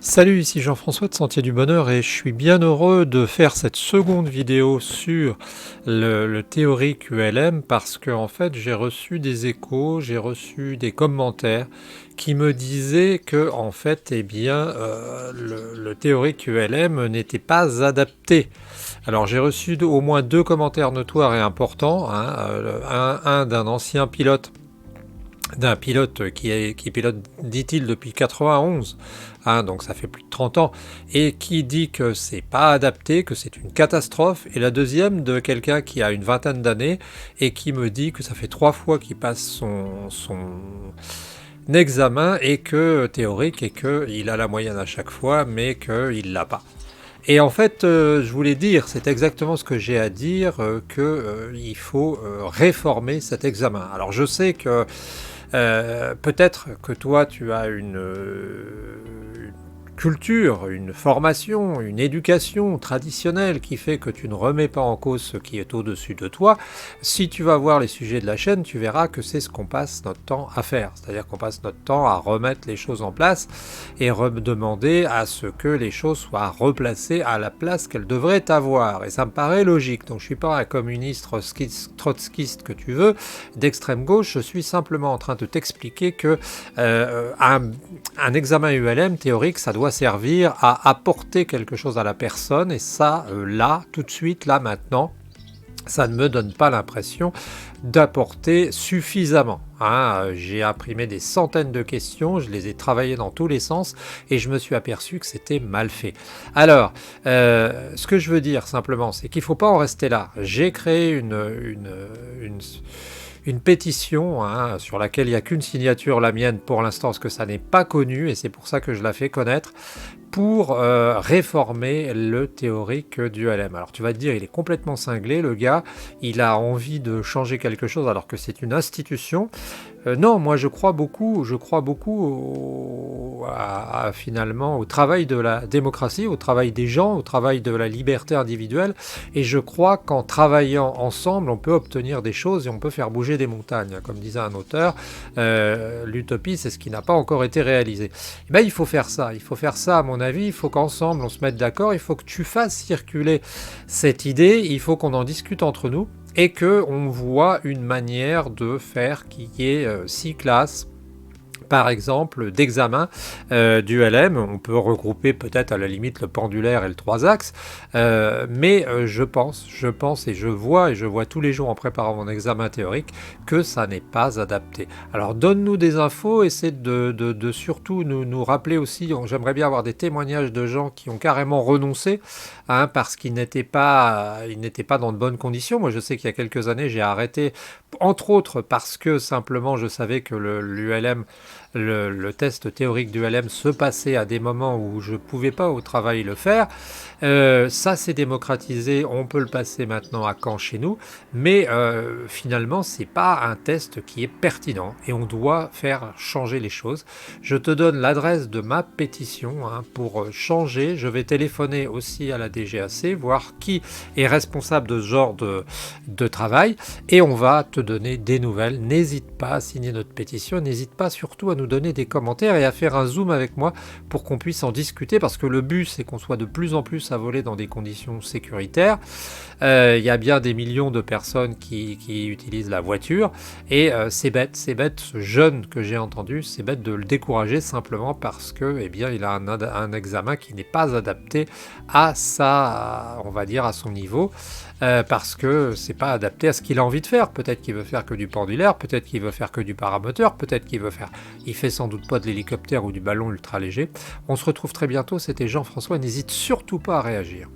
Salut, ici Jean-François de Sentier du Bonheur et je suis bien heureux de faire cette seconde vidéo sur le théorique ULM parce que en fait j'ai reçu des échos, j'ai reçu des commentaires qui me disaient que en fait le théorique ULM n'était pas adapté. Alors j'ai reçu au moins deux commentaires notoires et importants, un d'un ancien pilote, d'un pilote qui pilote, dit-il, depuis 91, donc ça fait plus de 30 ans, et qui dit que c'est pas adapté, que c'est une catastrophe, et la deuxième de quelqu'un qui a une vingtaine d'années, et qui me dit que ça fait 3 fois qu'il passe son examen, et que théorique, et qu'il a la moyenne à chaque fois, mais qu'il l'a pas. Et en fait, je voulais dire, c'est exactement ce que j'ai à dire, qu'il faut réformer cet examen. Alors je sais que peut-être que toi tu as une culture, une formation, une éducation traditionnelle qui fait que tu ne remets pas en cause ce qui est au-dessus de toi. Si tu vas voir les sujets de la chaîne, tu verras que c'est ce qu'on passe notre temps à faire. C'est-à-dire qu'on passe notre temps à remettre les choses en place et demander à ce que les choses soient replacées à la place qu'elles devraient avoir. Et ça me paraît logique. Donc je ne suis pas un communiste trotskiste que tu veux, d'extrême gauche. Je suis simplement en train de t'expliquer que un examen ULM théorique, ça doit servir à apporter quelque chose à la personne, et ça, là, tout de suite, là, maintenant, ça ne me donne pas l'impression d'apporter suffisamment. J'ai imprimé des centaines de questions, je les ai travaillées dans tous les sens, et je me suis aperçu que c'était mal fait. Alors, ce que je veux dire simplement, c'est qu'il ne faut pas en rester là. J'ai créé une pétition sur laquelle il n'y a qu'une signature, la mienne pour l'instant, parce que ça n'est pas connu, et c'est pour ça que je la fais connaître, pour réformer le théorique du LM. Alors tu vas te dire, il est complètement cinglé, le gars, il a envie de changer quelque chose alors que c'est une institution. Non, moi je crois beaucoup finalement au travail de la démocratie, au travail des gens, au travail de la liberté individuelle, et je crois qu'en travaillant ensemble, on peut obtenir des choses et on peut faire bouger des montagnes. Comme disait un auteur, l'utopie, c'est ce qui n'a pas encore été réalisé. Et ben, il faut faire ça à mon avis, il faut qu'ensemble on se mette d'accord, il faut que tu fasses circuler cette idée, il faut qu'on en discute entre nous, et qu'on voit une manière de faire qui est 6 classes, par exemple, d'examen du LM. On peut regrouper peut-être à la limite le pendulaire et le 3 axes, mais je pense et je vois tous les jours en préparant mon examen théorique que ça n'est pas adapté. Alors donne-nous des infos, essaie de surtout nous rappeler aussi, j'aimerais bien avoir des témoignages de gens qui ont carrément renoncé, parce qu'ils n'étaient pas dans de bonnes conditions. Moi je sais qu'il y a quelques années j'ai arrêté, entre autres parce que simplement je savais que l'ULM, le test théorique du LM se passait à des moments où je ne pouvais pas au travail le faire. Ça s'est démocratisé, on peut le passer maintenant à Caen chez nous, mais finalement c'est pas un test qui est pertinent et on doit faire changer les choses. Je te donne l'adresse de ma pétition pour changer. Je vais téléphoner aussi à la DGAC, voir qui est responsable de ce genre de travail, et on va te donner des nouvelles. N'hésite pas à signer notre pétition, n'hésite pas surtout à nous donner des commentaires et à faire un zoom avec moi pour qu'on puisse en discuter, parce que le but c'est qu'on soit de plus en plus à voler dans des conditions sécuritaires. Il y a bien des millions de personnes qui utilisent la voiture, et c'est bête, ce jeune que j'ai entendu, c'est bête de le décourager simplement parce que il a un examen qui n'est pas adapté à on va dire à son niveau, parce que c'est pas adapté à ce qu'il a envie de faire. Peut-être qu'il veut faire que du pendulaire, peut-être qu'il veut faire que du paramoteur, peut-être il fait sans doute pas de l'hélicoptère ou du ballon ultra léger. On se retrouve très bientôt, c'était Jean-François, n'hésite surtout pas à réagir.